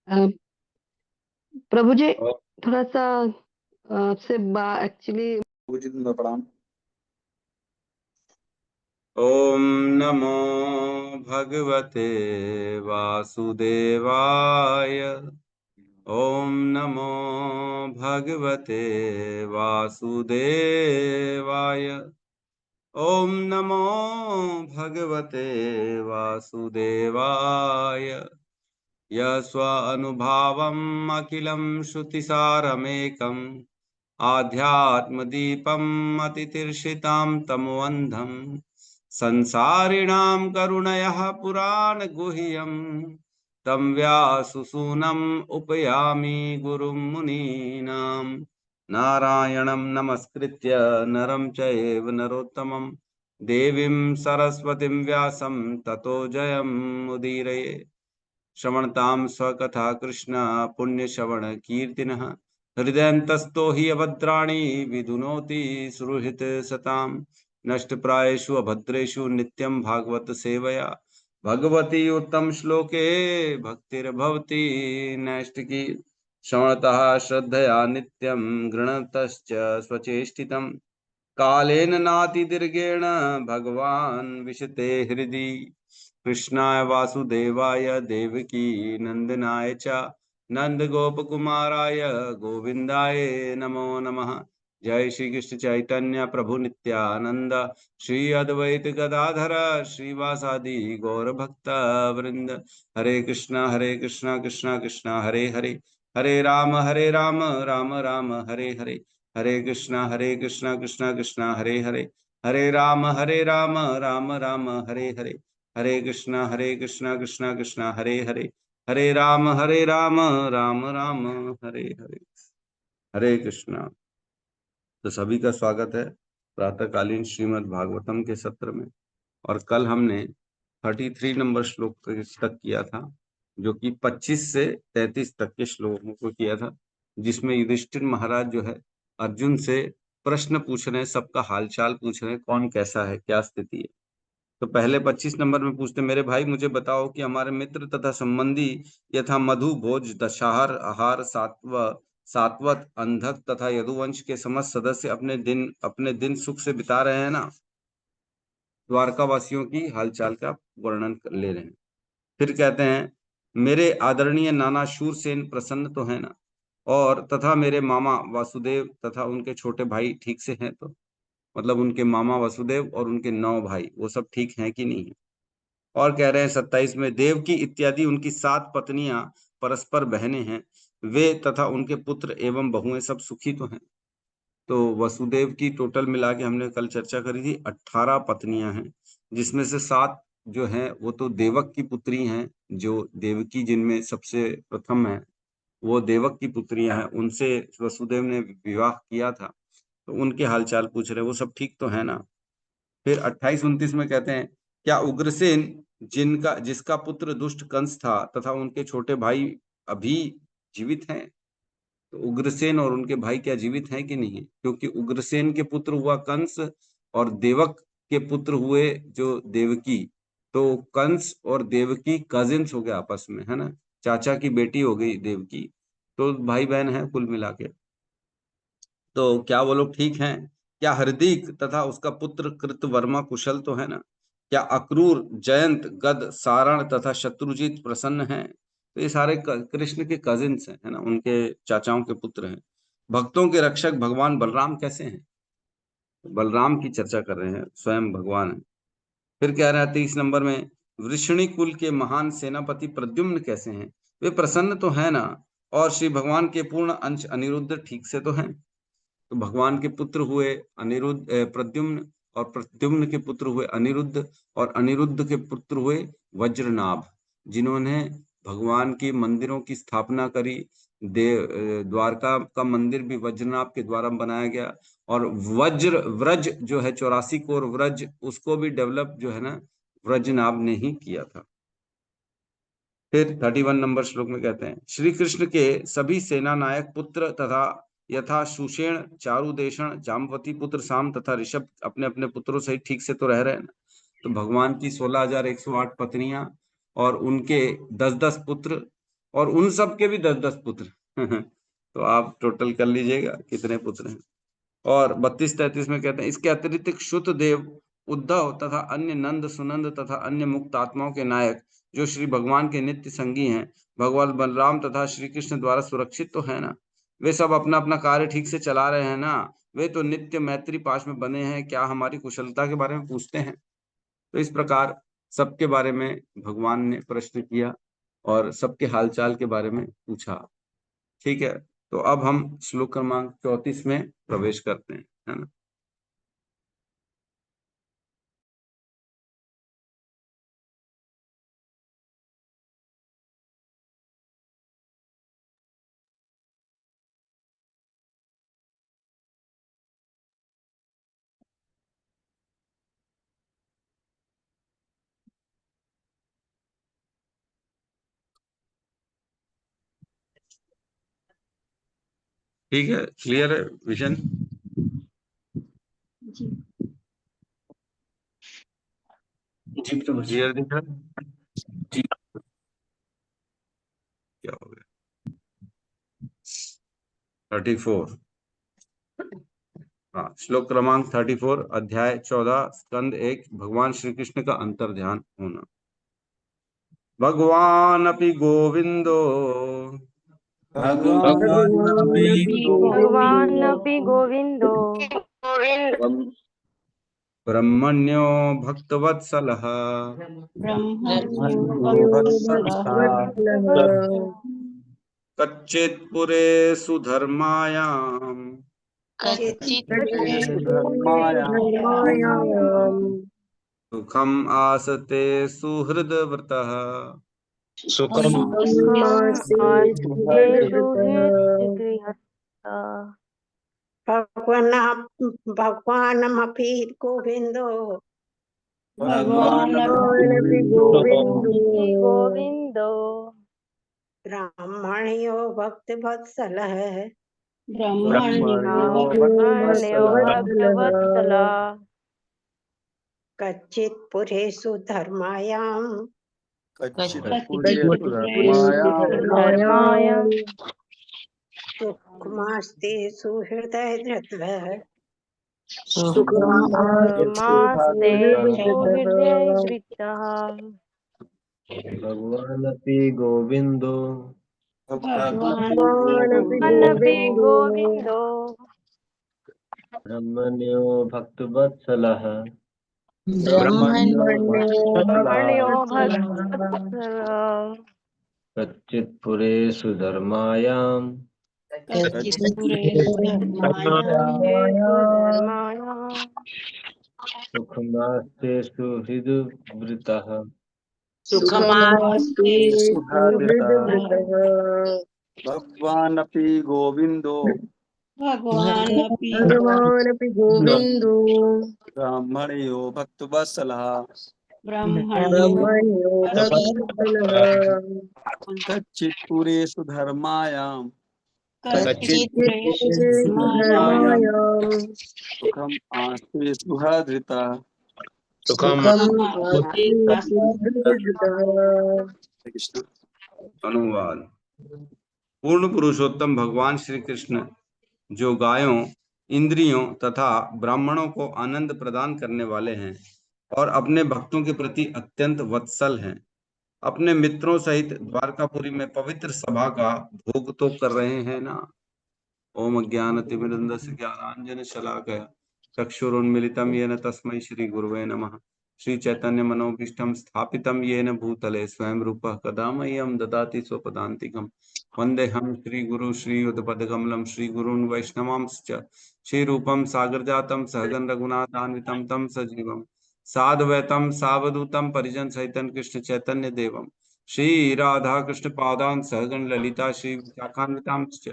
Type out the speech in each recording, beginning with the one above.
अ, प्रभु जी, और थोड़ा सा आपसे एक्चुअली जी तुम्हें प्रणाम। ओम नमो भगवते वासुदेवाय। ओम नमो भगवते वासुदेवाय। ओम नमो भगवते वासुदेवाय। यस्वानुभावम् अखिलं श्रुतिसारमेकम् आध्यात्मदीपम् अतितीर्षितां तमोऽन्धम् संसारिणां करुणयः पुराणगुह्यम् तं व्याससूनम् उपयामि गुरुं मुनीनाम्। नारायणं नमस्कृत्य नरं चैव नरोत्तमं देवीं सरस्वतीं व्यासं ततो जयमुदीरये। श्रवणतां स्वकथा कृष्ण पुण्यश्रवण कीर्तिनः हृदयन्तस्तो हि अभद्राणि विधुनोति सुहृत् सताम्। नष्टप्रायेषु अभद्रेषु नित्यं भागवत सेवया भगवती उत्तम श्लोके भक्तिर्भवति नैष्टिकी। श्रवणतः श्रद्धया नित्यं गृणतश्च स्वचेष्टितम् कालेन नातिदीर्घेण भगवान् विशते हृदि। कृष्णाय वासुदेवाय देवकी नंदनाय च नंदगोपकुमाराय गोविंदाय नमो नमः। जय श्री कृष्ण चैतन्य प्रभु नित्यानंद श्री अद्वैत गदाधर श्रीवासादि गौर भक्त वृंद। हरे कृष्णा कृष्णा कृष्णा हरे हरे, हरे राम राम राम हरे हरे, हरे कृष्णा कृष्णा कृष्णा हरे हरे, हरे राम राम राम हरे हरे, हरे कृष्णा कृष्णा कृष्णा हरे हरे, हरे राम राम राम हरे हरे। हरे कृष्णा। तो सभी का स्वागत है प्रातःकालीन श्रीमद् भागवतम के सत्र में। और कल हमने 33 नंबर श्लोक तक किया था, जो कि 25 से 33 तक के श्लोकों को किया था, जिसमें युधिष्ठिर महाराज जो है अर्जुन से प्रश्न पूछ रहे हैं, सबका हालचाल पूछ रहे हैं, कौन कैसा है, क्या स्थिति है। तो पहले 25 नंबर में पूछते, मेरे भाई मुझे बताओ कि हमारे मित्र तथा संबंधी यथा मधु भोज दशाहर आहार सात्वत अंधक तथा यदुवंश के समस्त सदस्य अपने दिन सुख से बिता रहे हैं ना। द्वारका वासियों की हालचाल का वर्णन ले रहे हैं। फिर कहते हैं, मेरे आदरणीय नाना शूरसेन प्रसन्न तो है ना, और तथा मेरे मामा वासुदेव तथा उनके छोटे भाई ठीक से हैं तो, मतलब उनके मामा वसुदेव और उनके 9 भाई वो सब ठीक हैं कि नहीं है। और कह रहे हैं 27 में, देव की इत्यादि उनकी 7 पत्नियां परस्पर बहनें हैं, वे तथा उनके पुत्र एवं बहुएं सब सुखी तो हैं। तो वसुदेव की टोटल मिला के हमने कल चर्चा करी थी 18 पत्नियां हैं, जिसमें से 7 जो हैं वो तो देवक की पुत्री हैं, जो देवकी जिनमें सबसे प्रथम है वो देवक की पुत्रियां हैं, उनसे वसुदेव ने विवाह किया था। तो उनके हालचाल पूछ रहे, वो सब ठीक तो है ना। फिर 28-29 में कहते हैं, क्या उग्रसेन जिसका पुत्र दुष्ट कंस था तथा उनके छोटे भाई अभी जीवित हैं। तो उग्रसेन और उनके भाई क्या जीवित हैं कि नहीं है, क्योंकि उग्रसेन के पुत्र हुआ कंस और देवक के पुत्र हुए जो देवकी। तो कंस और देवकी कजिन्स हो गए आपस में, है ना, चाचा की बेटी हो गई देवकी। तो भाई बहन है कुल मिला के। तो क्या वो लोग ठीक हैं? क्या हरदीक तथा उसका पुत्र कृतवर्मा कुशल तो है ना? क्या अक्रूर जयंत गद सारण तथा शत्रुजीत प्रसन्न हैं? तो ये सारे कृष्ण के कजिन्स हैं, है ना, उनके चाचाओं के पुत्र हैं। भक्तों के रक्षक भगवान बलराम कैसे हैं? बलराम की चर्चा कर रहे हैं, स्वयं भगवान है। फिर कह रहा है 30 नंबर में, वृषणी कुल के महान सेनापति प्रद्युम्न कैसे हैं? वे प्रसन्न तो है ना? और श्री भगवान के पूर्ण अंश अनिरुद्ध ठीक से तो हैं? तो भगवान के पुत्र हुए अनिरुद्ध प्रद्युम्न, और प्रद्युम्न के पुत्र हुए अनिरुद्ध, और अनिरुद्ध के पुत्र हुए वज्रनाभ, जिन्होंने भगवान की मंदिरों की स्थापना करी। द्वारका का मंदिर भी वज्रनाभ के द्वारा बनाया गया। और वज्र व्रज जो है 84 कोर व्रज, उसको भी डेवलप जो है ना व्रजनाभ ने ही किया था। फिर 31 नंबर श्लोक में कहते हैं, श्री कृष्ण के सभी सेना नायक पुत्र तथा यथा सुषेण चारुदेशण जाम्बवती पुत्र साम तथा ऋषभ अपने अपने पुत्रों सहित ठीक से तो रह रहे हैं ना। तो भगवान की 16,108 पत्नियां और उनके 10-10 पुत्र और उन सब के भी 10-10 पुत्र तो आप टोटल कर लीजिएगा कितने पुत्र हैं। और 32-33 में कहते हैं, इसके अतिरिक्त क्षुत देव, उद्धव तथा अन्य नंद सुनंद तथा अन्य मुक्त आत्माओं के नायक जो श्री भगवान के नित्य संगी हैं, भगवान बलराम तथा श्री कृष्ण द्वारा सुरक्षित तो है ना? वे सब अपना अपना कार्य ठीक से चला रहे हैं ना? वे तो नित्य मैत्री पाश में बने हैं, क्या हमारी कुशलता के बारे में पूछते हैं? तो इस प्रकार सबके बारे में भगवान ने प्रश्न किया और सबके हालचाल के बारे में पूछा। ठीक है, तो अब हम श्लोक क्रमांक 34 में प्रवेश करते हैं, है ना? ठीक है, क्लियर है विजन? जी तो क्लियर दिख रहा है? जी, क्या हो गया? 34, हाँ, श्लोक क्रमांक 34, अध्याय 14, स्कंद 1, भगवान श्री कृष्ण का अंतर ध्यान होना। भगवान अपि गोविंदो भगवानपि गोविन्दो ब्रह्मण्यो भक्तवत्सलः कच्चित् पुरे सुधर्मायाम् सुखम आसते सुहृदव्रतः भगवानमपि गोविन्दो गोविन्दो ब्राह्मणयो भक्तवत्सलः ब्रह्मण्यो भक्तवत्सला कच्चित् पुरेषु धर्मायाम् धर्माय सुखमास्ते सुहृदयधृतः सुखमास्ते सुहृदयधृतः भगवानपि गोविन्दो भगवानपि गोविन्दो ब्रह्मण्यो भक्तवत्सलः ब्रह्मण्यो भक्तवत्सला कच्चित् पुरेषु धर्मायाम् धर्माय सुखमास्ते सुहृद्वृतः भगवानपि गोविन्दो ब्राह्मणयो भक्तवत्सलः कच्चित् पुरेषु धर्मायाम् सुखम् आस्ते सुहृदः कृष्ण। अनुवाद। पूर्ण पुरुषोत्तम भगवान श्री कृष्ण जो गायों, इंद्रियों तथा ब्राह्मणों को आनंद प्रदान करने वाले हैं और अपने भक्तों के प्रति अत्यंत वत्सल हैं, अपने मित्रों सहित द्वारकापुरी में पवित्र सभा का भोग तो कर रहे हैं ना? ओम अज्ञानतिमिरन्धस्य ज्ञानाञ्जनशलाकया चक्षुरुन्मिलितं येन तस्मै श्री गुरुवे नमः। श्री चैतन्य मनोभीष्टं स्थापितं येन भूतले स्वयं रूपः कदा मह्यं ददाति स्वपदान्तिकम्। वन्देऽहं श्रीगुरु श्रीयुतपदकमलं श्रीगुरून् वैष्णवांश्च श्रीरूपं सागरजातं सहगण रघुनाथान्वितं तं सजीवं साद्वैतं सावधूतं परिजन सहितं कृष्ण चैतन्य देवं श्री राधा कृष्ण पादान् सहगण ललिता श्री विशाखान्वितांश्च।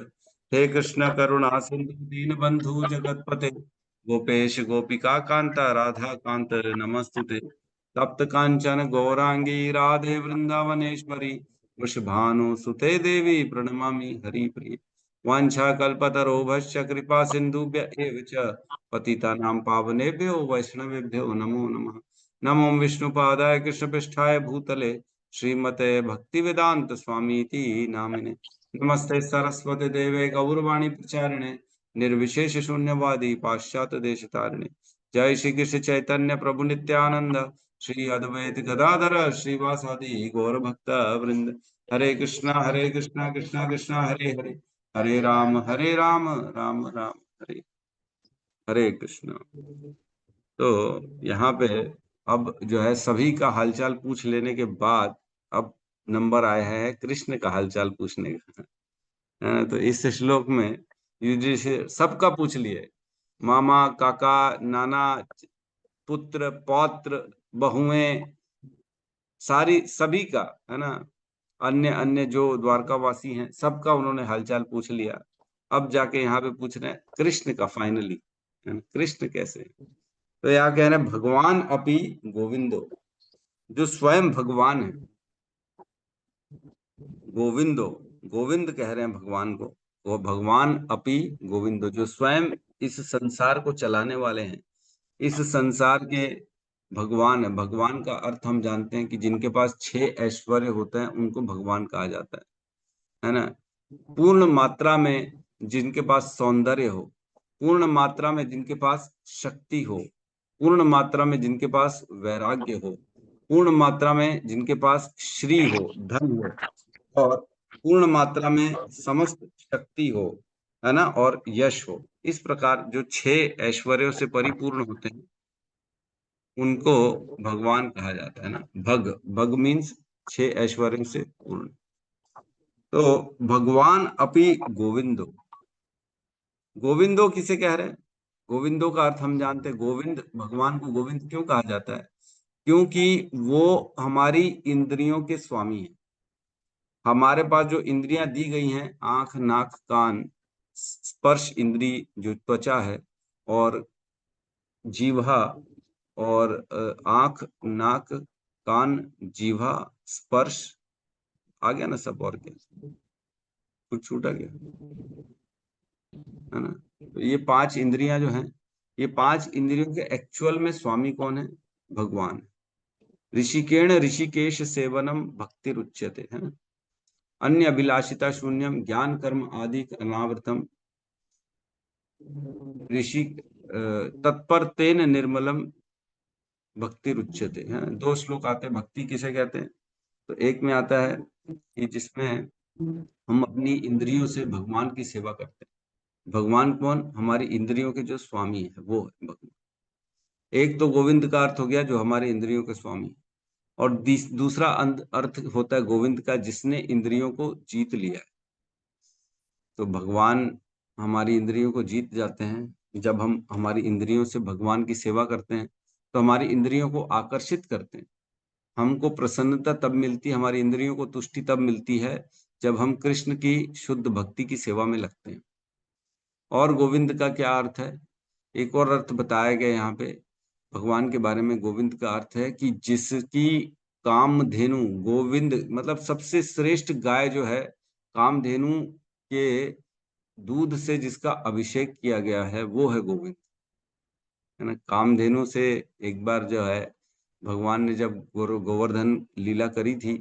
हे कृष्ण करुणा सिंधु दीन बंधु जगतपते गोपेश गोपिका कांता राधा कांत नमस्तुते। तप्त कांचन गौरांगी राधे वृंदावनेश्वरी वृषभानुसुते देवी प्रणमामि हरिप्रिये। वाञ्छा कल्पतरोभश्च कृपा सिन्धुभ्य एव च पतितानां पावनेभ्यो वैष्णवेभ्यो नमो नमः। नमो विष्णुपादाय कृष्णपृष्ठाय भूतले श्रीमते भक्तिवेदांत स्वामीति नामिने। नमस्ते सरस्वती देवे गौरवाणी प्रचारिणे निर्विशेष शून्यवादी पाश्चात्य देश तारिणे। जय श्री कृष्ण चैतन्य प्रभु नित्यानंद श्री अद्वैत गदाधर श्रीवासादि गौर भक्त वृंद। हरे कृष्णा कृष्णा कृष्णा हरे हरे, हरे राम राम राम हरे हरे कृष्णा। तो यहाँ पे अब जो है सभी का हालचाल पूछ लेने के बाद अब नंबर आया है कृष्ण का हालचाल पूछने का। तो इस श्लोक में युधिष्ठिर सबका पूछ लिए, मामा काका नाना पुत्र पौत्र बहुएं सारी सभी का, है ना, अन्य अन्य जो द्वारकावासी हैं सबका उन्होंने हालचाल पूछ लिया। अब जाके यहाँ पे पूछ रहे हैं कृष्ण का फाइनली, है ना, कृष्ण कैसे। तो यहाँ कह रहे हैं भगवान अपि गोविंदो, जो स्वयं भगवान है। गोविंदो, गोविंद कह रहे हैं भगवान को, वो भगवान अपि गोविंदो, जो स्वयं इस संसार को चलाने वाले हैं, इस संसार के भगवान है। भगवान का अर्थ हम जानते हैं कि जिनके पास 6 ऐश्वर्य होते हैं उनको भगवान कहा जाता है ना। पूर्ण मात्रा में जिनके पास सौंदर्य हो, पूर्ण मात्रा में जिनके पास शक्ति हो, पूर्ण मात्रा में जिनके पास वैराग्य हो, पूर्ण मात्रा में जिनके पास श्री हो, धन हो, और पूर्ण मात्रा में समस्त शक्ति हो, है ना, और यश हो। इस प्रकार जो 6 ऐश्वर्यों से परिपूर्ण होते हैं उनको भगवान कहा जाता है ना। भग, भग मीन्स 6 ऐश्वर्यों से पूर्ण। तो भगवान अपि गोविंदो, गोविंदो किसे कह रहे हैं? गोविंदो का अर्थ हम जानते हैं, गोविंद, भगवान को गोविंद क्यों कहा जाता है? क्योंकि वो हमारी इंद्रियों के स्वामी हैं। हमारे पास जो इंद्रियां दी गई हैं, आंख नाक कान, स्पर्श इंद्री जो त्वचा है, और जीवा, और आंख नाक कान जीवा स्पर्श, आ गया ना सब, और क्या कुछ छूटा गया, है ना। तो ये 5 इंद्रियां जो हैं, ये 5 इंद्रियों के एक्चुअल में स्वामी कौन है? भगवान। ऋषिकेण ऋषिकेश सेवनम भक्ति रुच्यते, है ना। अन्य अभिलाषिता शून्यम ज्ञान कर्म आदि अनावृतम ऋषि तत्पर तेन निर्मलम भक्ति रुच्यते, है। 2 श्लोक आते हैं, भक्ति किसे कहते हैं? तो एक में आता है कि जिसमें हम अपनी इंद्रियों से भगवान की सेवा करते हैं। भगवान कौन? हमारी इंद्रियों के जो स्वामी है वो है भगवान। एक तो गोविंद का अर्थ हो गया जो हमारे इंद्रियों के स्वामी, और दूसरा अर्थ होता है गोविंद का जिसने इंद्रियों को जीत लिया है। तो भगवान हमारी इंद्रियों को जीत जाते हैं। जब हम हमारी इंद्रियों से भगवान की सेवा करते हैं तो हमारी इंद्रियों को आकर्षित करते हैं। हमको प्रसन्नता तब मिलती है, हमारी इंद्रियों को तुष्टि तब मिलती है जब हम कृष्ण की शुद्ध भक्ति की सेवा में लगते हैं। और गोविंद का क्या अर्थ है? एक और अर्थ बताया गया यहाँ पे भगवान के बारे में। गोविंद का अर्थ है कि जिसकी कामधेनु, गोविंद मतलब सबसे श्रेष्ठ गाय जो है, कामधेनु के दूध से जिसका अभिषेक किया गया है वो है गोविंद, है ना। कामधेनु से एक बार जो है भगवान ने जब गोवर्धन लीला करी थी,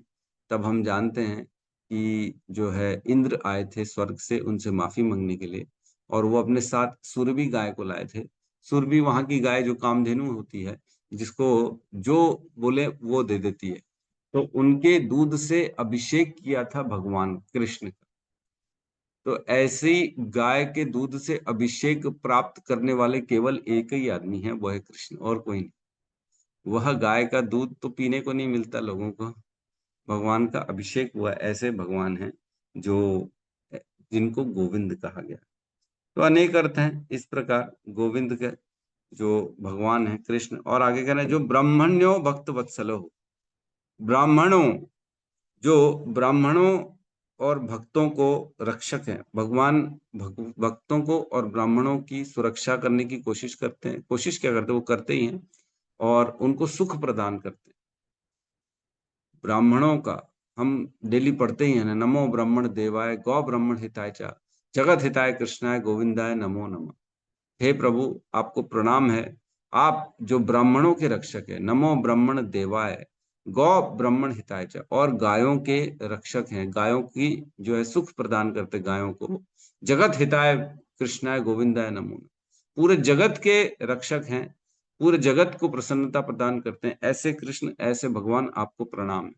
तब हम जानते हैं कि जो है इंद्र आए थे स्वर्ग से उनसे माफी मांगने के लिए, और वो अपने साथ सुरभि गाय को लाए थे। सुरभि वहां की गाय जो कामधेनु होती है, जिसको जो बोले वो दे देती है। तो उनके दूध से अभिषेक किया था भगवान कृष्ण का। तो ऐसी गाय के दूध से अभिषेक प्राप्त करने वाले केवल एक ही आदमी है, वो है कृष्ण, और कोई नहीं। वह गाय का दूध तो पीने को नहीं मिलता लोगों को, भगवान का अभिषेक हुआ। ऐसे भगवान हैं जो जिनको गोविंद कहा गया। तो अनेक अर्थ हैं इस प्रकार गोविंद के, जो भगवान है कृष्ण। और आगे कह रहे हैं जो ब्राह्मण्यो भक्त वत्सलो, ब्राह्मणों, जो ब्राह्मणों और भक्तों को रक्षक हैं। भगवान भक्तों को और ब्राह्मणों की सुरक्षा करने की कोशिश करते हैं। कोशिश क्या करते हैं? वो करते ही हैं, और उनको सुख प्रदान करते हैं। ब्राह्मणों का हम डेली पढ़ते ही हैं ना, नमो ब्राह्मण देवाय गौ ब्राह्मण हिताय चा जगत हिताय कृष्णाय गोविंदाय नमो नमः। हे प्रभु आपको प्रणाम है, आप जो ब्राह्मणों के रक्षक है। नमो ब्राह्मण देवाय, गौ ब्राह्मण हिताय च, और गायों के रक्षक हैं, गायों की जो है सुख प्रदान करते गायों को। जगत हिताय कृष्णाय गोविंदाय नमो, पूरे जगत के रक्षक हैं, पूरे जगत को प्रसन्नता प्रदान करते हैं, ऐसे कृष्ण, ऐसे भगवान आपको प्रणाम है।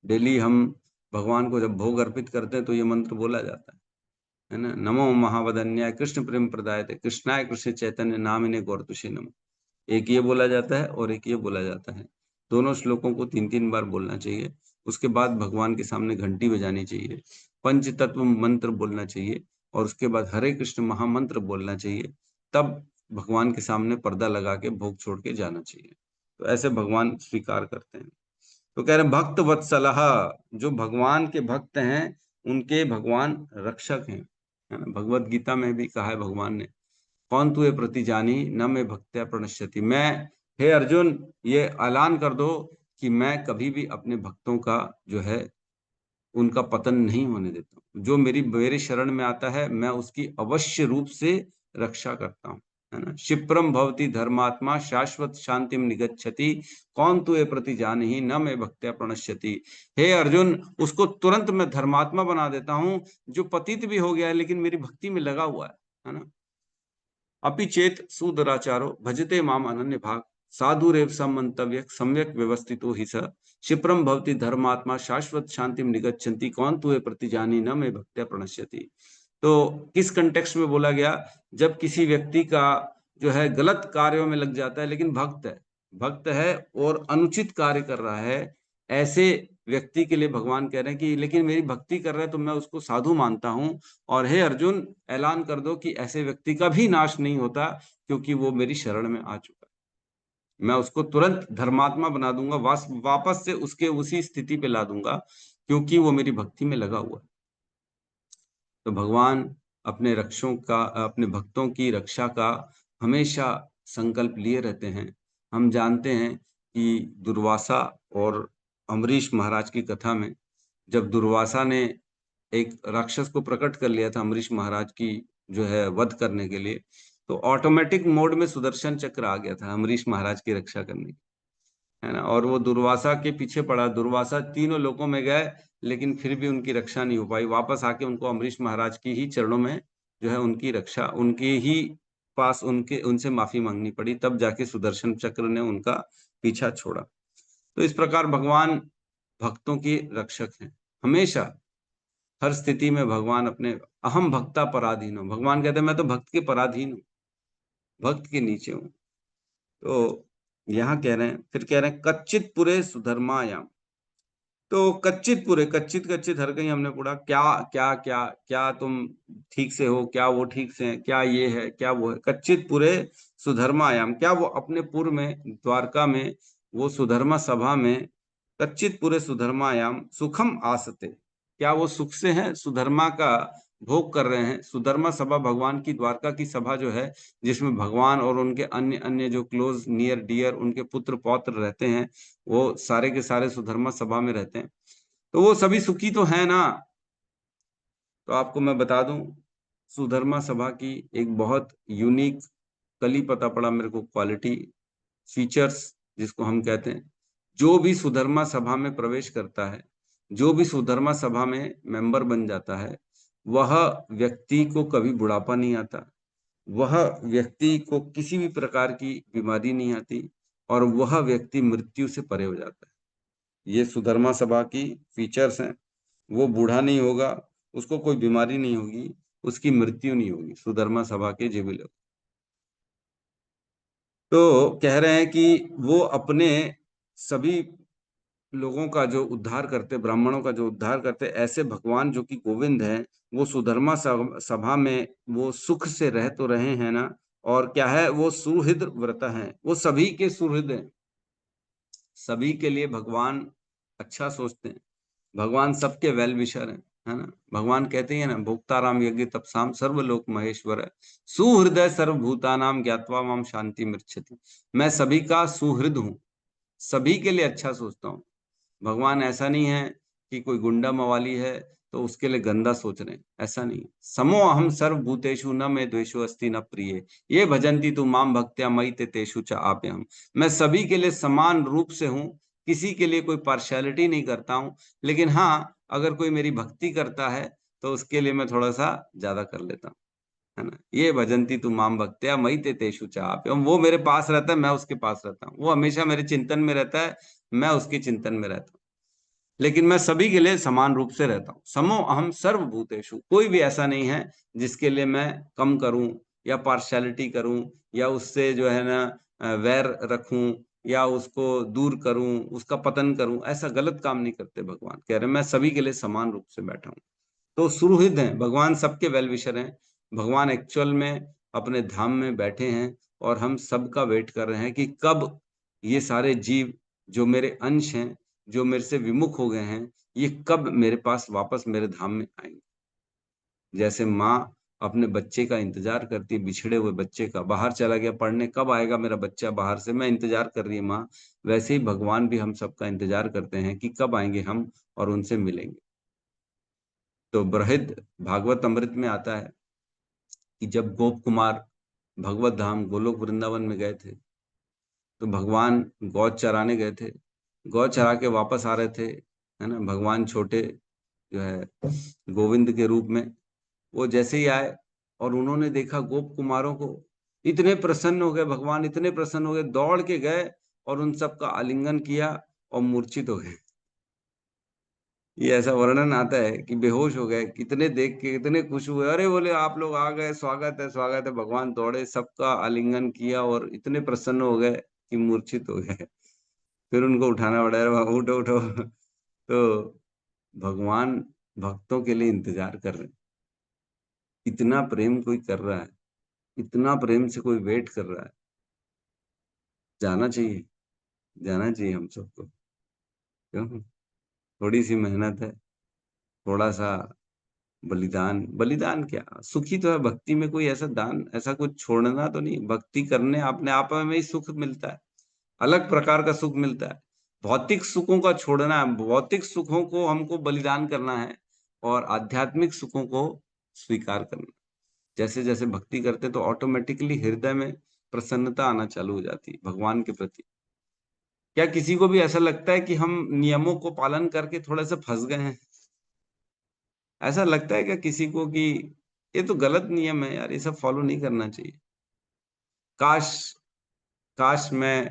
डेली हम भगवान को जब भोग अर्पित करते हैं तो ये मंत्र बोला जाता है ना, नमो महावदन्याय कृष्ण प्रेम प्रदायते कृष्णाय कृष्ण चैतन्य नामिने गौरतुषे नमो। एक ये बोला जाता है और एक ये बोला जाता है। दोनों श्लोकों को 3-3 बार बोलना चाहिए। उसके बाद भगवान के सामने घंटी बजानी चाहिए, पंच तत्व मंत्र बोलना चाहिए, और उसके बाद हरे कृष्ण महामंत्र बोलना चाहिए। तब भगवान के सामने पर्दा लगा के भोग छोड़ के जाना चाहिए। तो ऐसे भगवान स्वीकार करते हैं। तो कह रहे हैं भक्त वत्सलः, जो भगवान के भक्त हैं उनके भगवान रक्षक हैं, है ना। भगवत गीता में भी कहा है भगवान ने, कौन तुए प्रति जानी न मैं भक्त्या प्रणश्यति, मैं, हे अर्जुन ये ऐलान कर दो कि मैं कभी भी अपने भक्तों का जो है उनका पतन नहीं होने देता हूँ। जो मेरे शरण में आता है मैं उसकी अवश्य रूप से रक्षा करता हूँ, है ना। क्षिप्रम भवति धर्मात्मा शाश्वत शांतिम निगच्छति, कौन तुए प्रति जानहि न मैं भक्त्या प्रणश्यति। हे अर्जुन, उसको तुरंत मैं धर्मात्मा बना देता हूँ जो पतित भी हो गया है लेकिन मेरी भक्ति में लगा हुआ है ना। अपि चेत सुदुराचारो भजते माम अनन्य भाग, साधुरेव समन्तव्य सम्यक व्यवस्थितो हि स, क्षिप्रम भवति धर्मात्मा शाश्वत शांतिम निगच्छन्ति, कौन तुए प्रति जानी न मैं भक्त्या प्रणश्यति। तो किस कंटेक्स्ट में बोला गया? जब किसी व्यक्ति का जो है गलत कार्यों में लग जाता है लेकिन भक्त है और अनुचित कार्य कर रहा है, ऐसे व्यक्ति के लिए भगवान कह रहे हैं कि लेकिन मेरी भक्ति कर रहा है तो मैं उसको साधु मानता हूं, और हे अर्जुन ऐलान कर दो कि ऐसे व्यक्ति का भी नाश नहीं होता क्योंकि वो मेरी शरण में आ चुका है। मैं उसको तुरंत धर्मात्मा बना दूंगा, वापस से उसके उसी स्थिति पे ला दूंगा क्योंकि वो मेरी भक्ति में लगा हुआ है। तो भगवान अपने अपने भक्तों की रक्षा का हमेशा संकल्प लिए रहते हैं। हम जानते हैं कि दुर्वासा और अम्बरीश महाराज की कथा में जब दुर्वासा ने एक राक्षस को प्रकट कर लिया था अम्बरीश महाराज की जो है वध करने के लिए, तो ऑटोमेटिक मोड में सुदर्शन चक्र आ गया था अम्बरीश महाराज की रक्षा करने की, है ना। और वो दुर्वासा के पीछे पड़ा, दुर्वासा तीनों लोकों में गए लेकिन फिर भी उनकी रक्षा नहीं हो पाई। वापस आके उनको अम्बरीश महाराज की ही चरणों में जो है उनकी रक्षा, उनके ही पास उनसे माफी मांगनी पड़ी, तब जाके सुदर्शन चक्र ने उनका पीछा छोड़ा। तो इस प्रकार भगवान भक्तों की रक्षक हैं हमेशा, हर स्थिति में भगवान अपने अहम भक्ता पराधीन हो, भगवान कहते हैं मैं तो भक्त के पराधीन हूँ, भक्त के नीचे हूँ। तो यहाँ कह रहे हैं, फिर कह रहे हैं कच्चित पुरे सुधर्मायाम। तो कच्चित पुरे, कच्चित हर कहीं हमने पढ़ा, क्या क्या क्या क्या तुम ठीक से हो, क्या वो ठीक से है, क्या ये है क्या वो है। कच्चित पुरे सुधर्मायाम, क्या वो अपने पुर में द्वारका में वो सुधर्मा सभा में कच्चित पुरे सुधर्मायाम सुखम आसते, क्या वो सुख से हैं, सुधर्मा का भोग कर रहे हैं। सुधर्मा सभा भगवान की द्वारका की सभा जो है जिसमें भगवान और उनके अन्य अन्य जो क्लोज नियर डियर उनके पुत्र पौत्र रहते हैं, वो सारे के सारे सुधर्मा सभा में रहते हैं। तो वो सभी सुखी तो है ना। तो आपको मैं बता दूं, सुधर्मा सभा की एक बहुत यूनिक, कल ही पता पड़ा मेरे को, क्वालिटी फीचर्स जिसको हम कहते हैं, जो भी सुधर्मा सभा में प्रवेश करता है, जो भी सुधर्मा सभा में मेंबर बन जाता है, वह व्यक्ति को कभी बुढ़ापा नहीं आता, वह व्यक्ति को किसी भी प्रकार की बीमारी नहीं आती, और वह व्यक्ति मृत्यु से परे हो जाता है। ये सुधर्मा सभा की फीचर्स हैं। वो बूढ़ा नहीं होगा, उसको कोई बीमारी नहीं होगी, उसकी मृत्यु नहीं होगी, सुधर्मा सभा के जो भी लोग। तो कह रहे हैं कि वो अपने सभी लोगों का जो उद्धार करते, ब्राह्मणों का जो उद्धार करते, ऐसे भगवान जो कि गोविंद हैं, वो सुधर्मा सभा में वो सुख से रह तो रहे हैं ना। और क्या है, वो सुहृद व्रत हैं, वो सभी के सुहृद हैं, सभी के लिए भगवान अच्छा सोचते हैं, भगवान सबके वेल विशर है ना। भगवान कहते हैं ना, भोक्ताराम यज्ञ तपसाम सर्वलोक महेश्वर है, सुहृदय सर्वभूतानाम ज्ञात्वा माम शांति मृच्छति। मैं सभी का सुहृद हूँ, सभी के लिए अच्छा सोचता हूँ। भगवान ऐसा नहीं है कि कोई गुंडा मवाली है तो उसके लिए गंदा सोच रहे हैं, ऐसा नहीं। समो अहम सर्वभूतेषु न मे द्वेषो अस्ति न प्रिय ये भजन्ति तु माम भक्त्या मयि ते तेषु च आप्यहम्। मैं सभी के लिए समान रूप से हूँ, किसी के लिए कोई पार्शियलिटी नहीं करता हूँ, लेकिन हाँ अगर कोई मेरी भक्ति करता है तो उसके लिए मैं थोड़ा सा ज्यादा कर लेता हूँ, है ना। ये भजन्ति तु माम भक्त्या मयि ते तेषु च आप्यहम्। वो मेरे पास रहता है, मैं उसके पास रहता हूँ, वो हमेशा मेरे चिंतन में रहता है, मैं उसके चिंतन में रहता हूँ, लेकिन मैं सभी के लिए समान रूप से रहता हूँ। समो अहम सर्वभूतेषु, कोई भी ऐसा नहीं है जिसके लिए मैं कम करूं या पार्शियलिटी करूं या उससे जो है ना वैर रखूं या उसको दूर करूं, उसका पतन करूं, ऐसा गलत काम नहीं करते। भगवान कह रहे हैं मैं सभी के लिए समान रूप से बैठा हूं। तो सुहृद हैं भगवान, सबके वेल विशर हैं। भगवान एक्चुअल में अपने धाम में बैठे हैं और हम सबका वेट कर रहे हैं कि कब ये सारे जीव जो मेरे अंश हैं, जो मेरे से विमुख हो गए हैं, ये कब मेरे पास वापस मेरे धाम में आएंगे। जैसे माँ अपने बच्चे का इंतजार करती है, बिछड़े हुए बच्चे का, बाहर चला गया पढ़ने, कब आएगा मेरा बच्चा बाहर से, मैं इंतजार कर रही है माँ, वैसे ही भगवान भी हम सबका इंतजार करते हैं कि कब आएंगे हम और उनसे मिलेंगे। तो बृहद भागवत अमृत में आता है कि जब गोप कुमार भगवत धाम गोलोक वृंदावन में गए थे, तो भगवान गौ चराने गए थे, गौ चरा के वापस आ रहे थे, है ना। भगवान छोटे जो है गोविंद के रूप में, वो जैसे ही आए और उन्होंने देखा गोप कुमारों को, इतने प्रसन्न हो गए भगवान, इतने प्रसन्न हो गए, दौड़ के गए और उन सबका आलिंगन किया और मूर्छित हो गए। ये ऐसा वर्णन आता है कि बेहोश हो गए, कितने देख के इतने खुश हुए, अरे बोले आप लोग आ गए, स्वागत है स्वागत है। भगवान दौड़े, सबका आलिंगन किया और इतने प्रसन्न हो गए कि मूर्छित हो गए। फिर उनको उठाना पड़ा, अरे उठो उठो। तो भगवान भक्तों के लिए इंतजार कर रहे हैं। इतना प्रेम कोई कर रहा है, इतना प्रेम से कोई वेट कर रहा है, जाना चाहिए, जाना चाहिए हम सबको। क्यों? थोड़ी सी मेहनत है, थोड़ा सा बलिदान, बलिदान क्या, सुखी तो है भक्ति में। कोई ऐसा दान, ऐसा कुछ छोड़ना तो नहीं, भक्ति करने अपने आप में ही सुख मिलता है, अलग प्रकार का सुख मिलता है। भौतिक सुखों का छोड़ना है, भौतिक सुखों को हमको बलिदान करना है और आध्यात्मिक सुखों को स्वीकार करना। जैसे जैसे भक्ति करते तो ऑटोमेटिकली हृदय में प्रसन्नता आना चालू हो जाती है भगवान के प्रति। क्या किसी को भी ऐसा लगता है कि हम नियमों को पालन करके थोड़ा सा फंस गए हैं? ऐसा लगता है क्या किसी को कि ये तो गलत नियम है यार, ये सब फॉलो नहीं करना चाहिए, काश काश मैं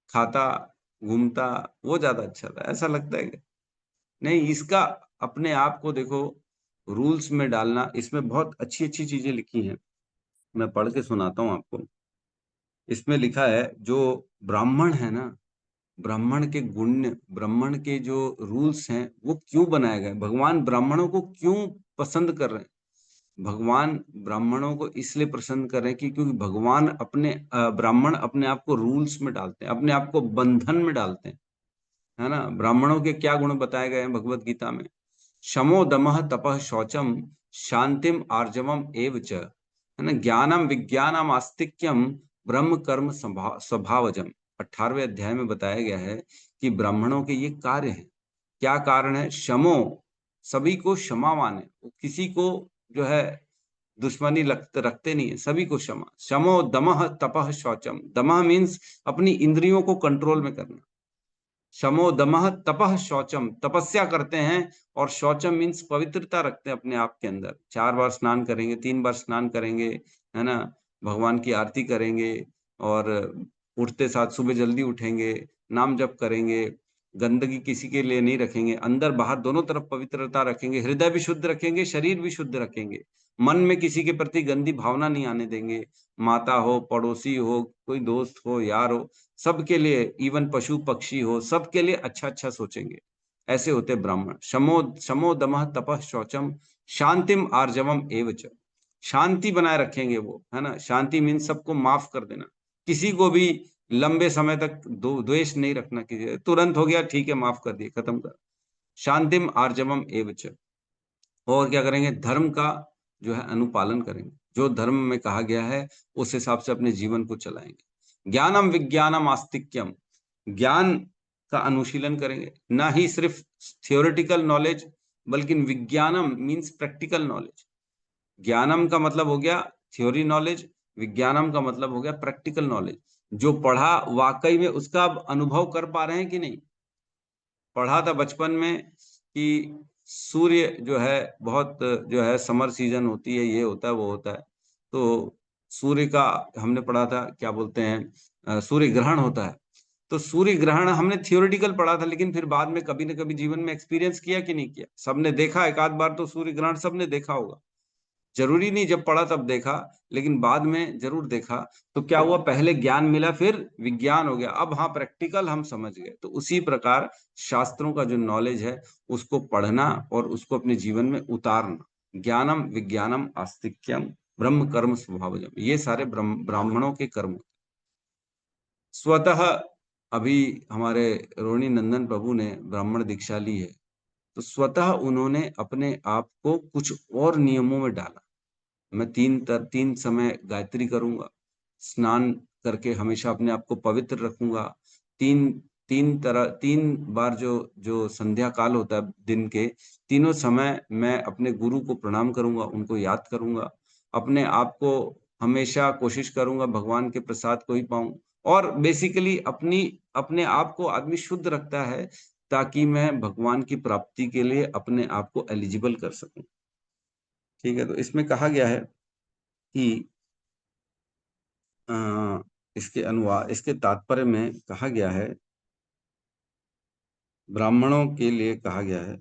खाता घूमता, वो ज्यादा अच्छा था, ऐसा लगता है क्या? नहीं, इसका अपने आप को देखो रूल्स में डालना, इसमें बहुत अच्छी अच्छी चीजें लिखी हैं, मैं पढ़ के सुनाता हूँ आपको। इसमें लिखा है जो ब्राह्मण है ना, ब्राह्मण के गुण, ब्राह्मण के जो रूल्स हैं वो क्यों बनाए गए, भगवान ब्राह्मणों को क्यों पसंद कर रहे हैं। भगवान ब्राह्मणों को इसलिए पसंद कर रहे हैं कि क्योंकि भगवान अपने ब्राह्मण अपने आप को रूल्स में डालते हैं, अपने आप को बंधन में डालते हैं, है ना। ब्राह्मणों के क्या गुण बताए गए हैं भगवत गीता में? शमो दमः तपः शौचम शांतिम आर्जवम एव च, है ना। ज्ञानम विज्ञानम आस्तिक्यम ब्रह्म कर्म स्वभावजम। 18वें अध्याय में बताया गया है कि ब्राह्मणों के ये कार्य हैं। क्या कारण है? शमो, सभी को क्षमावान है, वो किसी को जो है दुश्मनी रखते नहीं है, सभी को क्षमा। शमो दमः तपः शौचम, दमः मीन्स अपनी इंद्रियों को कंट्रोल में करना। शमो दमः तपः शौचम, तपस्या करते हैं, और शौचम मीन्स पवित्रता रखते हैं अपने आप के अंदर। 4 बार स्नान करेंगे, 3 बार स्नान करेंगे, है ना। भगवान की आरती करेंगे और उठते साथ सुबह जल्दी उठेंगे, नाम जप करेंगे, गंदगी किसी के लिए नहीं रखेंगे, अंदर बाहर दोनों तरफ पवित्रता रखेंगे, हृदय भी शुद्ध रखेंगे, शरीर भी शुद्ध रखेंगे, मन में किसी के प्रति गंदी भावना नहीं आने देंगे। माता हो, पड़ोसी हो, कोई दोस्त हो, यार हो, सबके लिए, इवन पशु पक्षी हो, सबके लिए अच्छा अच्छा सोचेंगे। ऐसे होते ब्राह्मण। शमो शमो दमः तपः शौचम शांतिम आर्जवम एवच, शांति बनाए रखेंगे वो, है ना। शांति मीन्स सबको माफ कर देना, किसी को भी लंबे समय तक द्वेष नहीं रखना, किसी तुरंत हो गया ठीक है माफ कर दिए, खत्म कर। शांतिम आर्जवम एवच। और क्या करेंगे? धर्म का जो है अनुपालन करेंगे, जो धर्म में कहा गया है उस हिसाब से अपने जीवन को चलाएंगे। ज्ञानम विज्ञानम आस्तिक्यम, ज्ञान का अनुशीलन करेंगे, ना ही सिर्फ थियोरेटिकल नॉलेज, बल्कि विज्ञानम मीन्स प्रैक्टिकल नॉलेज। ज्ञानम का मतलब हो गया थ्योरी नॉलेज, विज्ञानम का मतलब हो गया प्रैक्टिकल नॉलेज। जो पढ़ा वाकई में उसका अब अनुभव कर पा रहे हैं कि नहीं। पढ़ा था बचपन में कि सूर्य जो है बहुत जो है समर सीजन होती है, ये होता है वो होता है, तो सूर्य का हमने पढ़ा था क्या बोलते हैं सूर्य ग्रहण होता है। तो सूर्य ग्रहण हमने थियोरेटिकल पढ़ा था, लेकिन फिर बाद में कभी न कभी जीवन में एक्सपीरियंस किया कि नहीं किया। सबने देखा एक आध बार तो सूर्य ग्रहण सबने देखा होगा, जरूरी नहीं जब पढ़ा तब देखा, लेकिन बाद में जरूर देखा। तो क्या हुआ, पहले ज्ञान मिला फिर विज्ञान हो गया, अब हाँ प्रैक्टिकल हम समझ गए। तो उसी प्रकार शास्त्रों का जो नॉलेज है उसको पढ़ना और उसको अपने जीवन में उतारना। ज्ञानम विज्ञानम आस्तिक्यम ब्रह्म कर्म स्वभावजम, ये सारे ब्राह्मणों के कर्म। स्वतः अभी हमारे रोहिणी नंदन प्रभु ने ब्राह्मण दीक्षा ली है, तो स्वतः उन्होंने अपने आप को कुछ और नियमों में डाला। मैं तीन समय गायत्री करूंगा, स्नान करके हमेशा अपने आप को पवित्र रखूंगा, तीन बार जो जो संध्या काल होता है दिन के, तीनों समय मैं अपने गुरु को प्रणाम करूंगा, उनको याद करूंगा, अपने आप को हमेशा कोशिश करूंगा भगवान के प्रसाद को ही पाऊं। और बेसिकली अपने आप को आदमी शुद्ध रखता है ताकि मैं भगवान की प्राप्ति के लिए अपने आप को एलिजिबल कर सकूं। ठीक है, तो इसमें कहा गया है कि इसके अनुवाद, इसके तात्पर्य में कहा गया है, ब्राह्मणों के लिए कहा गया है,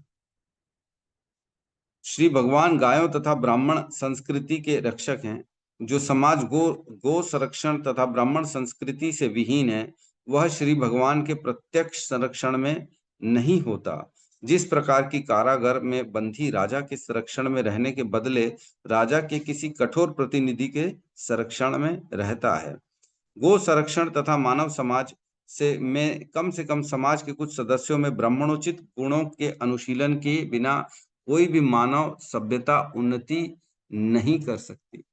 श्री भगवान गायों तथा ब्राह्मण संस्कृति के रक्षक हैं। जो समाज गो संरक्षण तथा ब्राह्मण संस्कृति से विहीन है, वह श्री भगवान के प्रत्यक्ष संरक्षण में नहीं होता। जिस प्रकार की कारागार में बंधी राजा के संरक्षण में रहने के बदले राजा के किसी कठोर प्रतिनिधि के संरक्षण में रहता है, गो संरक्षण तथा मानव समाज से कम समाज के कुछ सदस्यों में ब्राह्मणोचित गुणों के अनुशीलन के बिना कोई भी मानव सभ्यता उन्नति नहीं कर सकती।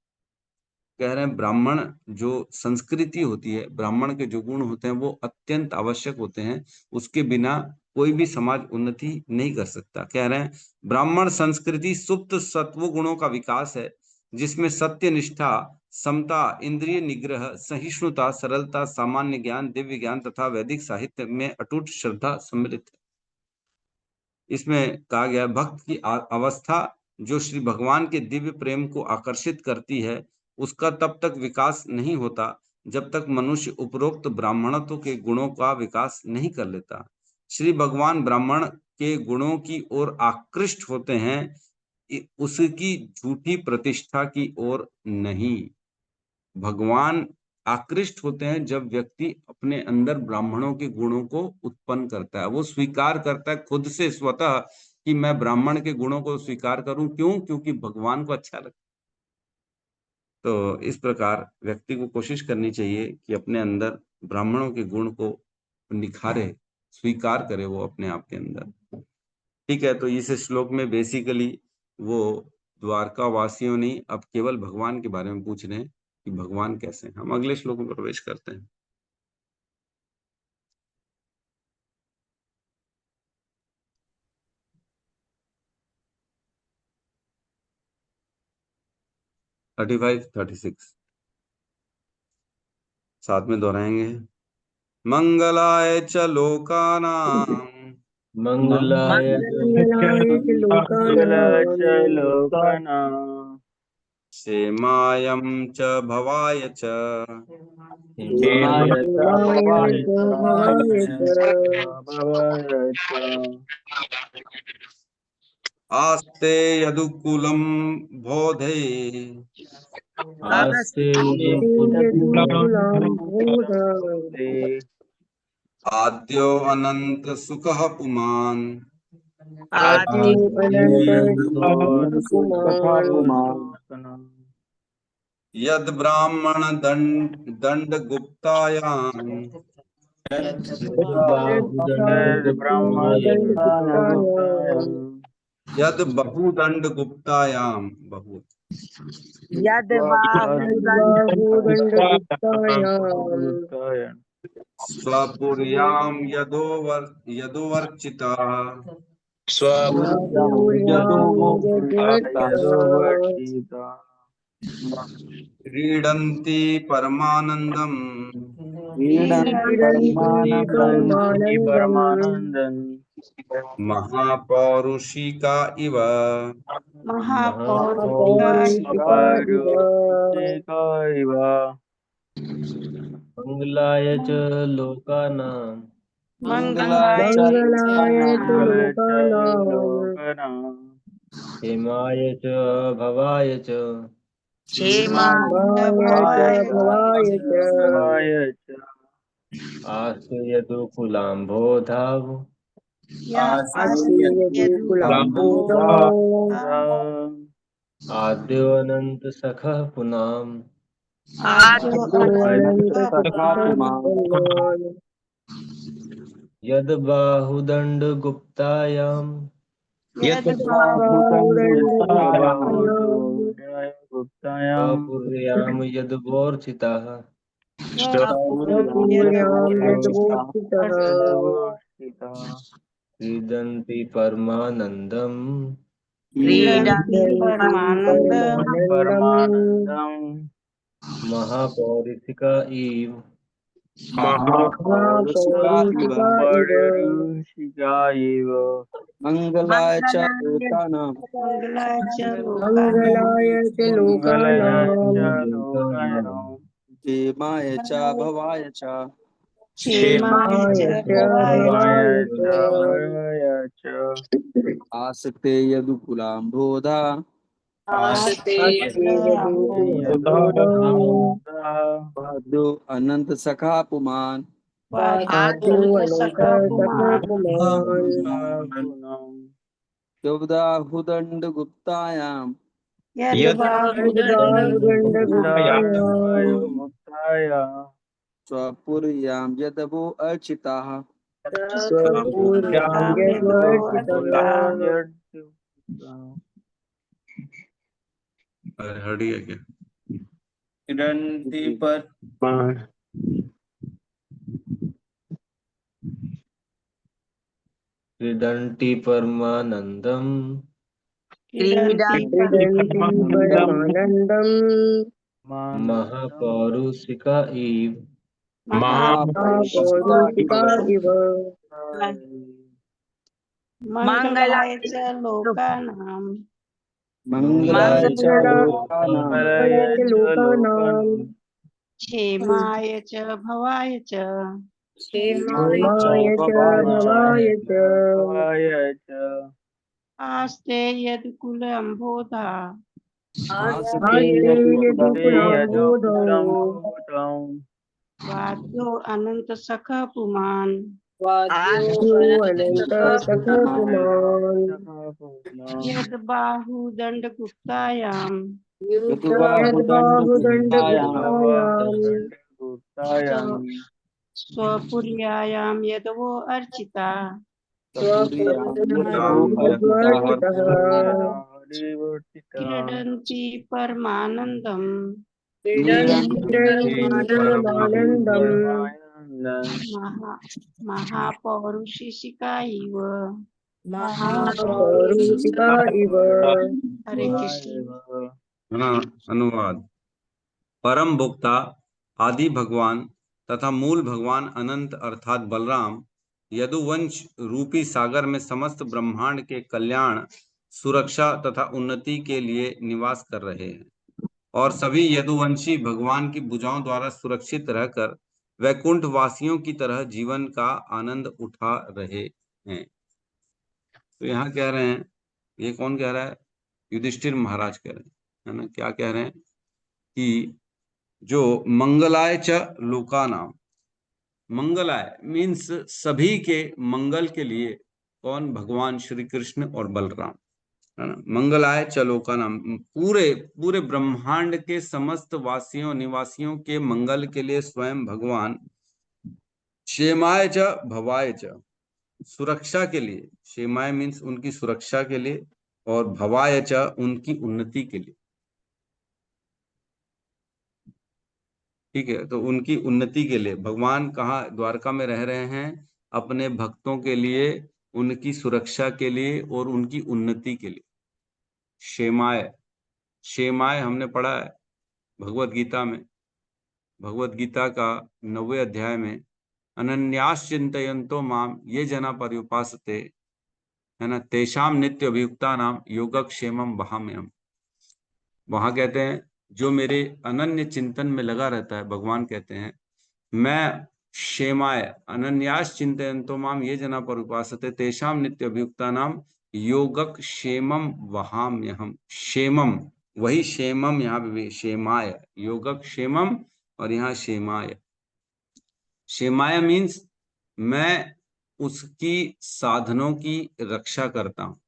कह रहे हैं ब्राह्मण जो संस्कृति होती है, ब्राह्मण के जो गुण होते हैं वो अत्यंत आवश्यक होते हैं, उसके बिना कोई भी समाज उन्नति नहीं कर सकता। कह रहे हैं ब्राह्मण संस्कृति सुप्त सत्व गुणों का विकास है, जिसमें सत्य निष्ठा, समता, इंद्रिय निग्रह, सहिष्णुता, सरलता, सामान्य ज्ञान, दिव्य ज्ञान तथा वैदिक साहित्य में अटूट श्रद्धा सम्मिलित है। इसमें कहा गया भक्त की अवस्था जो श्री भगवान के दिव्य प्रेम को आकर्षित करती है, उसका तब तक विकास नहीं होता जब तक मनुष्य उपरोक्त ब्राह्मणत्व के गुणों का विकास नहीं कर लेता। श्री भगवान ब्राह्मण के गुणों की ओर आकृष्ट होते हैं, उसकी झूठी प्रतिष्ठा की ओर नहीं। भगवान आकृष्ट होते हैं जब व्यक्ति अपने अंदर ब्राह्मणों के गुणों को उत्पन्न करता है, वो स्वीकार करता है खुद से स्वतः कि मैं ब्राह्मण के गुणों को स्वीकार करूं। क्यों? क्योंकि भगवान को अच्छा लगता है। तो इस प्रकार व्यक्ति को कोशिश करनी चाहिए कि अपने अंदर ब्राह्मणों के गुण को निखारे, स्वीकार करे वो अपने आप के अंदर। ठीक है, तो इस श्लोक में बेसिकली वो द्वारका वासियों नहीं, अब केवल भगवान के बारे में पूछ रहे हैं कि भगवान कैसे हैं। हम अगले श्लोक में प्रवेश करते हैं। थर्टी 36 साथ में दोहराएंगे। मंगलाय च लोकानां मंगलाय लोकानां क्षेमायं च भवाय च हिमाय भवाय च आस्ते यदुकुलं बोधे आस्ते आद्यो अनंत सुखः पुमान् यद ब्राह्मण दंड गुप्तायाम यद बहुदंड गुप्तायाम बहु स्वपुर्याम यदोवर्चिता स्वपूर्यां क्रीडन्ति परमानन्दम् क्रीडन्ति परमानन्दम् महापौरुषिका इव महापौरुषिका महापौरुषिका इव मंगलाय च लोकानां मंगलाय लोकानां हेमाय च भवाय च क्षेमाय भवाय च आस्तु यदुकुलाम्भोधाव आद्यो अनंत सखः पुनाम यद बाहुदंड गुप्तायाम गुप्तायां पुर्याम यद वोर्चिताः क्रीडन्ति परमानन्दम् परमानन्दम् महापौरुषिका इव महापौरुषिका इव मंगलाय च लोकानां क्षेमाय च भवाय च भवाय च आस्ते यदुकुलाम्भोधा वाद्यो अनंत सखा पुमान युवदाहुदंड गुप्तायां स्वपुर्यां यदवो अर्चिताः हड़ी है क्या? क्रीडन्ति पर क्रीडन्ति परमानन्दम् महापौरुषिका इव मंगलाय च लोकानां मंगलाय च लोकानां क्षेमाय च भवाय च आस्ते यदुकुलम्भोधा वाद्यो अनंत सखा पुमान यद बाहुदंड गुप्तायां स्वपुर्यायां यदवो अर्चिता क्रीडन्ति परमानन्दम् महापौरुषिका इव हरे कृष्ण। अनुवाद। परम भोक्ता आदि भगवान तथा मूल भगवान अनंत अर्थात बलराम यदुवंश रूपी सागर में समस्त ब्रह्मांड के कल्याण, सुरक्षा तथा उन्नति के लिए निवास कर रहे हैं और सभी यदुवंशी भगवान की भुजाओं द्वारा सुरक्षित रहकर वैकुंठ वासियों की तरह जीवन का आनंद उठा रहे हैं। तो यहाँ कह रहे हैं, ये कौन कह रहा है? युधिष्ठिर महाराज कह रहे हैं, है ना? क्या कह रहे हैं कि जो मंगलाय च लोकानाम, मंगलाय मीन्स सभी के मंगल के लिए कौन? भगवान श्री कृष्ण और बलराम, है ना? मंगलाय च लोकानाम, पूरे पूरे ब्रह्मांड के समस्त वासियों निवासियों के मंगल के लिए स्वयं भगवान, क्षेमाय च भवाय च, सुरक्षा के लिए, क्षेमाय मीन्स उनकी सुरक्षा के लिए, और भवाय च उनकी उन्नति के लिए। ठीक है, तो उनकी उन्नति के लिए भगवान कहाँ? द्वारका में रह रहे हैं, अपने भक्तों के लिए उनकी सुरक्षा के लिए और उनकी उन्नति के लिए। क्षेमाय, क्षेमाय हमने पढ़ा है भगवत गीता में, भगवत गीता का 9वें अध्याय में, अनन्यास चिंतयन्तो माम ये जना पर्युपासते, है ना, तेषाम नित्य अभियुक्ता नाम योगक्षेमम वहाम्यहम्। वहां कहते हैं जो मेरे अनन्य चिंतन में लगा रहता है, भगवान कहते हैं मैं क्षेमाय अनन्यास चिंतयन्तो माम ये जना पर्युपासते तेषाम नित्य अभियुक्ता नाम योगक्षेमम वहाम्यहम्। क्षेमम, वही क्षेमम, यहाँ पे भी क्षेमाय, योगक्षेमम और यहाँ क्षेमाय। क्षेमाय मीन्स मैं उसकी साधनों की रक्षा करता हूँ,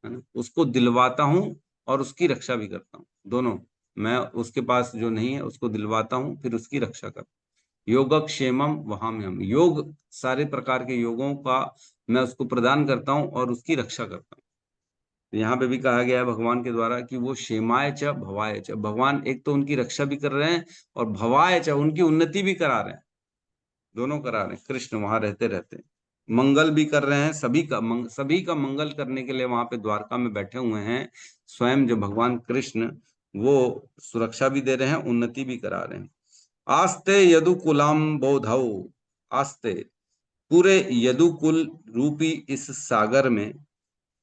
है ना, उसको दिलवाता हूँ और उसकी रक्षा भी करता हूँ, दोनों। मैं उसके पास जो नहीं है उसको दिलवाता हूँ, फिर उसकी रक्षा करता हूँ। योगक्षेमम वहाम्यहम्, योग सारे प्रकार के योगों का मैं उसको प्रदान करता हूँ और उसकी रक्षा करता हूँ। यहाँ पे भी कहा गया है भगवान के द्वारा कि वो क्षेमाय च भवाय च, भगवान एक तो उनकी रक्षा भी कर रहे हैं और भवाय च उनकी उन्नति भी करा रहे हैं, दोनों करा रहे हैं। कृष्ण वहां रहते रहते मंगल भी कर रहे हैं, सभी का मंगल करने के लिए वहां पे द्वारका में बैठे हुए हैं। स्वयं जो भगवान कृष्ण वो सुरक्षा भी दे रहे हैं, उन्नति भी करा रहे हैं। आस्ते यदुकुलाम बोधौ, आस्ते पूरे यदुकुल रूपी इस सागर में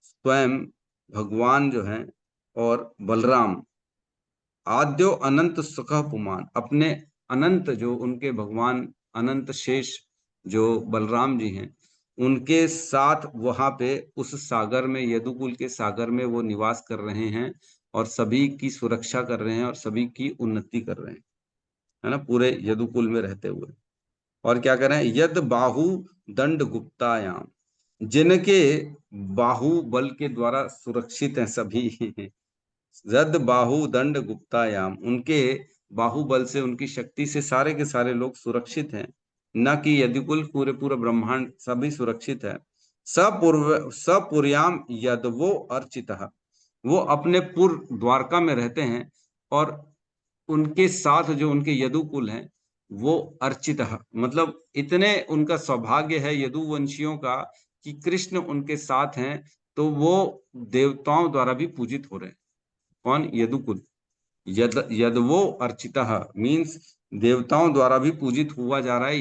स्वयं भगवान जो हैं और बलराम आद्यो अनंत सुख पुमान, अपने अनंत जो उनके भगवान अनंत शेष जो बलराम जी हैं उनके साथ वहां पे उस सागर में, यदुकुल के सागर में वो निवास कर रहे हैं और सभी की सुरक्षा कर रहे हैं और सभी की उन्नति कर रहे हैं, है ना, पूरे यदुकुल में रहते हुए। और क्या करें, यद बाहु दंड गुप्तायाम, जिनके बाहुबल के द्वारा सुरक्षित हैं सभी यद बाहु दंड गुप्तायाम, उनके बाहुबल से, उनकी शक्ति से सारे के सारे लोग सुरक्षित हैं, न कि यदुकुल, पूरे पूरे ब्रह्मांड सभी सुरक्षित है। सपुर्याम यदवो अर्चितः, वो अपने पुर द्वारका में रहते हैं और उनके साथ जो उनके यदुकुल हैं वो अर्चित, मतलब इतने उनका सौभाग्य है यदुवंशियों का कि कृष्ण उनके साथ हैं, तो वो देवताओं द्वारा भी पूजित हो रहे हैं। कौन? यदुकुल। यदवो अर्चितः मीन्स देवताओं द्वारा भी पूजित हुआ जा रहा है।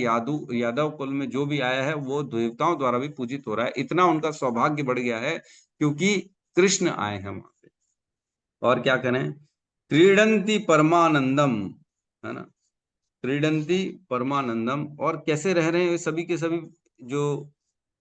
यादव कुल में जो भी आया है वो देवताओं द्वारा भी पूजित हो रहा है। इतना उनका सौभाग्य बढ़ गया है क्योंकि कृष्ण आए हैं वहां पे। और क्या करें, क्रीडंती परमानंदम, है ना, क्रीडंती परमानंदम। और कैसे रह रहे हैं ये सभी के सभी जो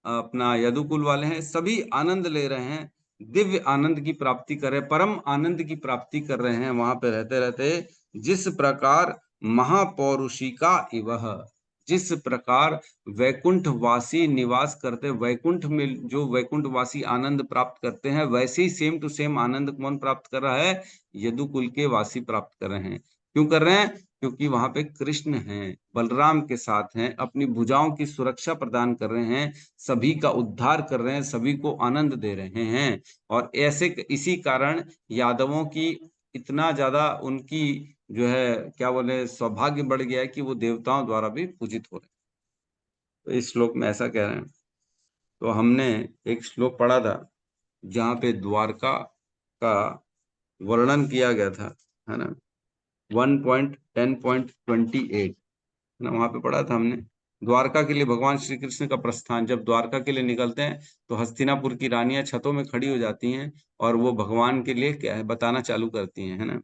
अपना यदुकुल वाले हैं, सभी आनंद ले रहे हैं, दिव्य आनंद की प्राप्ति कर रहे हैं, परम आनंद की प्राप्ति कर रहे हैं वहां पे रहते रहते। जिस प्रकार महापौरुषिका इवह, जिस प्रकार वैकुंठवासी निवास करते, वैकुंठ में जो वैकुंठवासी आनंद प्राप्त करते हैं, वैसे ही सेम टू सेम आनंद कौन प्राप्त कर रहा है? यदुकुल के वासी प्राप्त कर रहे हैं। क्यों कर रहे हैं? क्योंकि वहां पे कृष्ण हैं, बलराम के साथ हैं, अपनी भुजाओं की सुरक्षा प्रदान कर रहे हैं, सभी का उद्धार कर रहे हैं, सभी को आनंद दे रहे हैं। और ऐसे इसी कारण यादवों की इतना ज्यादा उनकी जो है क्या बोले सौभाग्य बढ़ गया है कि वो देवताओं द्वारा भी पूजित हो रहे हैं। तो इस श्लोक में ऐसा कह रहे हैं। तो हमने एक श्लोक पढ़ा था जहाँ पे द्वारका का वर्णन किया गया था, है ना, 1.10.28 ना, वहां पे पढ़ा था हमने। द्वारका के लिए भगवान श्री कृष्ण का प्रस्थान, जब द्वारका के लिए निकलते हैं तो हस्तिनापुर की रानियां छतों में खड़ी हो जाती हैं और वो भगवान के लिए क्या है बताना चालू करती हैं, है ना।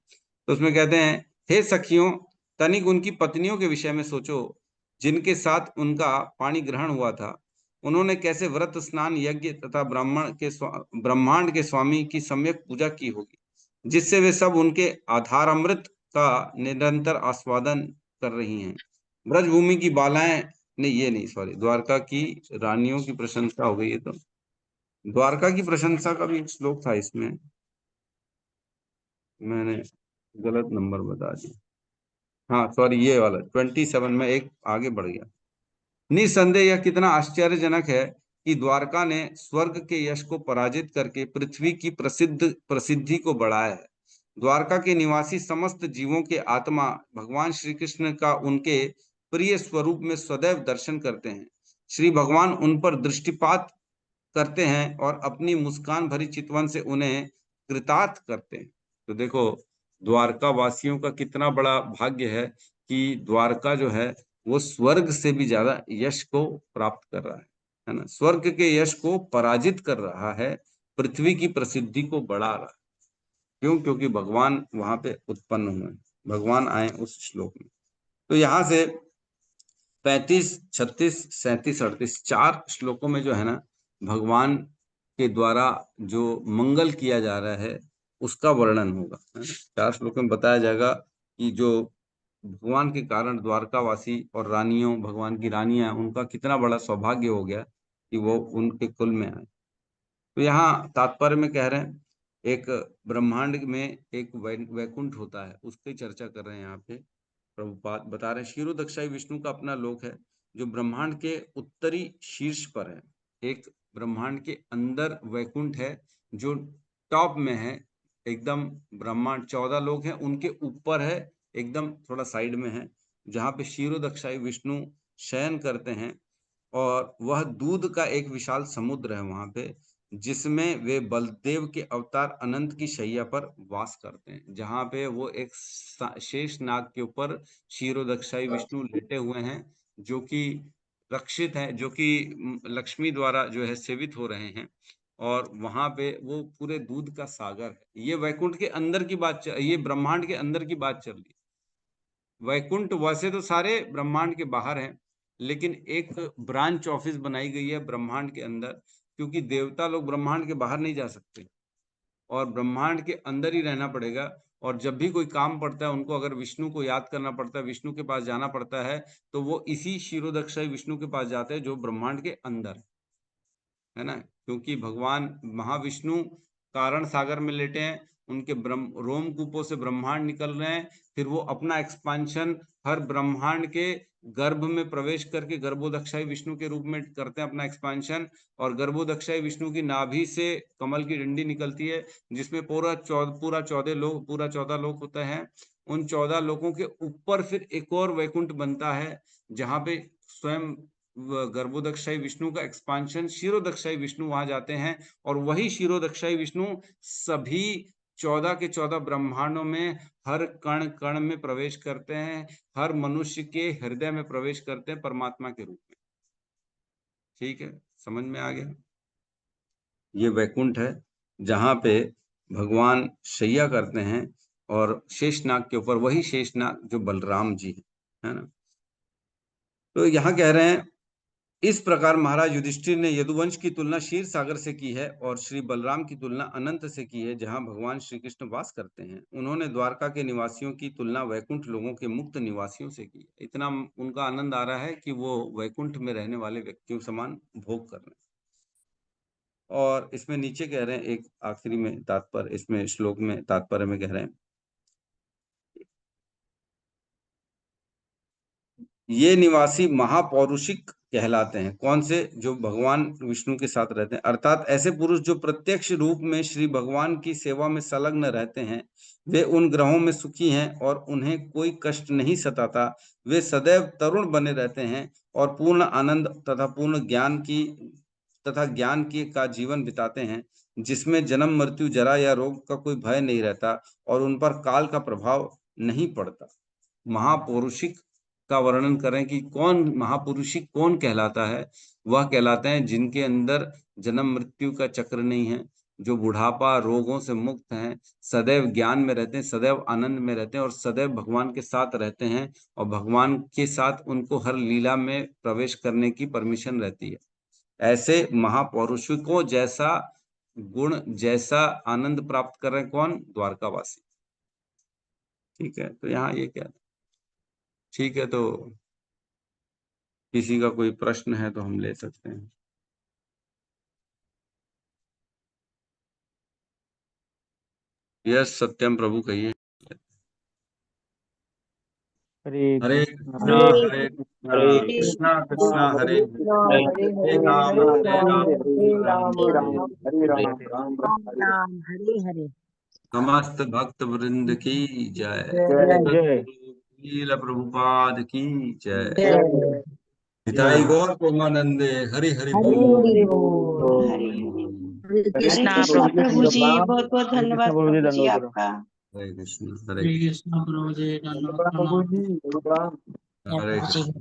तो उसमें कहते हैं, हे सखियों, तनिक उनकी पत्नियों के विषय में सोचो जिनके साथ उनका पाणी ग्रहण हुआ था। उन्होंने कैसे व्रत, स्नान, यज्ञ तथा ब्रह्मांड के स्वामी की सम्यक पूजा की होगी, जिससे वे सब उनके आधारामृत का निरंतर आस्वादन कर रही हैं। ब्रजभूमि की बालाएं, नहीं ये नहीं, सॉरी, द्वारका की रानियों की प्रशंसा हो गई है। तो द्वारका की प्रशंसा का भी एक श्लोक था इसमें, मैंने गलत नंबर बता दिया। हाँ सॉरी, ये वाला 27 में एक आगे बढ़ गया। निसंदेह यह कितना आश्चर्यजनक है कि द्वारका ने स्वर्ग के यश को पराजित करके पृथ्वी की प्रसिद्धि को बढ़ाया है। द्वारका के निवासी समस्त जीवों के आत्मा भगवान श्री कृष्ण का उनके प्रिय स्वरूप में सदैव दर्शन करते हैं। श्री भगवान उन पर दृष्टिपात करते हैं और अपनी मुस्कान भरी चितवन से उन्हें कृतार्थ करते हैं। तो देखो द्वारका वासियों का कितना बड़ा भाग्य है कि द्वारका जो है वो स्वर्ग से भी ज्यादा यश को प्राप्त कर रहा है ना, स्वर्ग के यश को पराजित कर रहा है, पृथ्वी की प्रसिद्धि को बढ़ा रहा है। क्यों? क्योंकि भगवान वहां पे उत्पन्न हुए, भगवान आए उस श्लोक में। तो यहाँ से 35, 36, 37, 38 चार श्लोकों में जो है ना भगवान के द्वारा जो मंगल किया जा रहा है उसका वर्णन होगा, है ना। 4 श्लोकों में बताया जाएगा कि जो भगवान के कारण द्वारकावासी और रानियों, भगवान की रानियां, उनका कितना बड़ा सौभाग्य हो गया कि वो उनके कुल में आए। तो यहाँ तात्पर्य में कह रहे हैं एक ब्रह्मांड में एक वैकुंठ होता है, उसकी चर्चा कर रहे हैं यहाँ पे। प्रभुपाद बता रहे हैं क्षीरोदक्षाई विष्णु का अपना लोक है जो ब्रह्मांड के उत्तरी शीर्ष पर है। एक ब्रह्मांड के अंदर वैकुंठ है जो टॉप में है एकदम, ब्रह्मांड 14 लोक हैं उनके ऊपर है एकदम, थोड़ा साइड में है, जहाँ पे क्षीरोदक्षाई विष्णु शयन करते हैं। और वह दूध का एक विशाल समुद्र है वहां पे, जिसमें वे बलदेव के अवतार अनंत की शैया पर वास करते हैं, जहां पे वो एक शेष नाग के ऊपर क्षीरोदक्षाई विष्णु लेटे हुए हैं, जो कि रक्षित हैं, जो कि लक्ष्मी द्वारा जो है सेवित हो रहे हैं। और वहां पे वो पूरे दूध का सागर है। ये वैकुंठ के अंदर की बात, ये ब्रह्मांड के अंदर की बात चल रही है। वैकुंठ वैसे तो सारे ब्रह्मांड के बाहर हैं, लेकिन एक ब्रांच ऑफिस बनाई गई है ब्रह्मांड के अंदर, क्योंकि देवता लोग ब्रह्मांड के बाहर नहीं जा सकते और ब्रह्मांड के अंदर ही रहना पड़ेगा। और जब भी कोई काम पड़ता है उनको, अगर विष्णु को याद करना पड़ता है, विष्णु के पास जाना पड़ता है, तो वो इसी क्षीरोदक्षाई विष्णु के पास जाते हैं जो ब्रह्मांड के अंदर है ना। क्योंकि भगवान महाविष्णु कारण सागर में लेटे हैं, उनके ब्रह्म रोमकूपों से ब्रह्मांड निकल रहे हैं, फिर वो अपना एक्सपांशन हर ब्रह्मांड के गर्भ में प्रवेश करके गर्भोदक्षाई विष्णु के रूप में करते हैं अपना एक्सपांशन। और गर्भोदक्षाई विष्णु की नाभि से कमल की डंडी निकलती है, जिसमें पूरा 14 लोक होता है। उन 14 लोकों के ऊपर फिर एक और वैकुंठ बनता है, जहाँ पे स्वयं गर्भोदक्षाई विष्णु का एक्सपांशन, क्षीरोदक्षाई विष्णु वहां जाते हैं। और वही क्षीरोदक्षाई विष्णु सभी 14 के 14 ब्रह्मांडों में हर कण कण में प्रवेश करते हैं, हर मनुष्य के हृदय में प्रवेश करते हैं परमात्मा के रूप में। ठीक है, समझ में आ गया? ये वैकुंठ है जहां पे भगवान शैया करते हैं और शेषनाग के ऊपर, वही शेषनाग जो बलराम जी है ना। तो यहाँ कह रहे हैं इस प्रकार महाराज युधिष्ठिर ने यदुवंश की तुलना क्षीर सागर से की है और श्री बलराम की तुलना अनंत से की है, जहां भगवान श्री कृष्ण वास करते हैं। उन्होंने द्वारका के निवासियों की तुलना वैकुंठ लोगों के मुक्त निवासियों से की। इतना उनका आनंद आ रहा है कि वो वैकुंठ में रहने वाले व्यक्तियों समान भोग कर रहे हैं। और इसमें नीचे कह रहे हैं एक आखिरी में तात्पर्य, इसमें श्लोक में तात्पर्य में कह रहे हैं ये निवासी महापौरुषिक कहलाते हैं। कौन से? जो भगवान विष्णु के साथ रहते हैं, अर्थात ऐसे पुरुष जो प्रत्यक्ष रूप में श्री भगवान की सेवा में संलग्न रहते हैं। वे उन ग्रहों में सुखी हैं और उन्हें कोई कष्ट नहीं सताता। वे सदैव तरुण बने रहते हैं और पूर्ण आनंद तथा ज्ञान की का जीवन बिताते हैं, जिसमें जन्म मृत्यु जरा या रोग का कोई भय नहीं रहता और उन पर काल का प्रभाव नहीं पड़ता। महापौरुषिक का वर्णन करें कि कौन महापुरुषिक कौन कहलाता है। वह कहलाते हैं जिनके अंदर जन्म मृत्यु का चक्र नहीं है, जो बुढ़ापा रोगों से मुक्त हैं, सदैव ज्ञान में रहते हैं, सदैव आनंद में रहते हैं और सदैव भगवान के साथ रहते हैं और भगवान के साथ उनको हर लीला में प्रवेश करने की परमिशन रहती है। ऐसे महापौरुषिकों जैसा गुण, जैसा आनंद प्राप्त कर रहे हैं कौन? द्वारकावासी। ठीक है, तो यहाँ ये क्या, ठीक है, तो किसी का कोई प्रश्न है तो हम ले सकते हैं। यस सत्यम प्रभु कहिए। हरे हरे कृष्णा कृष्णा हरे हरे कृष्णा कृष्णा हरे हरे हरे राम हरे राम हरे राम हरे राम राम राम राम हरे राम हरे हरे। समस्त भक्त वृंद की जय। जय जय सद्गुरु शील प्रभुपाद की जय। जय। हिताई गौर प्रेमानंदे हरि हरि बोल। हरि हरि हरे हरे कृष्णा कृष्णा प्रभु प्रभु जी, प्रणाम। बहुत बहुत हरे कृष्णा धन्यवाद प्रभु जी, प्रभु जी धन्यवाद आपका। हरे कृष्ण हरे कृष्णा प्रभु जी प्रणाम प्रभु जी, प्रणाम। हरे कृष्ण।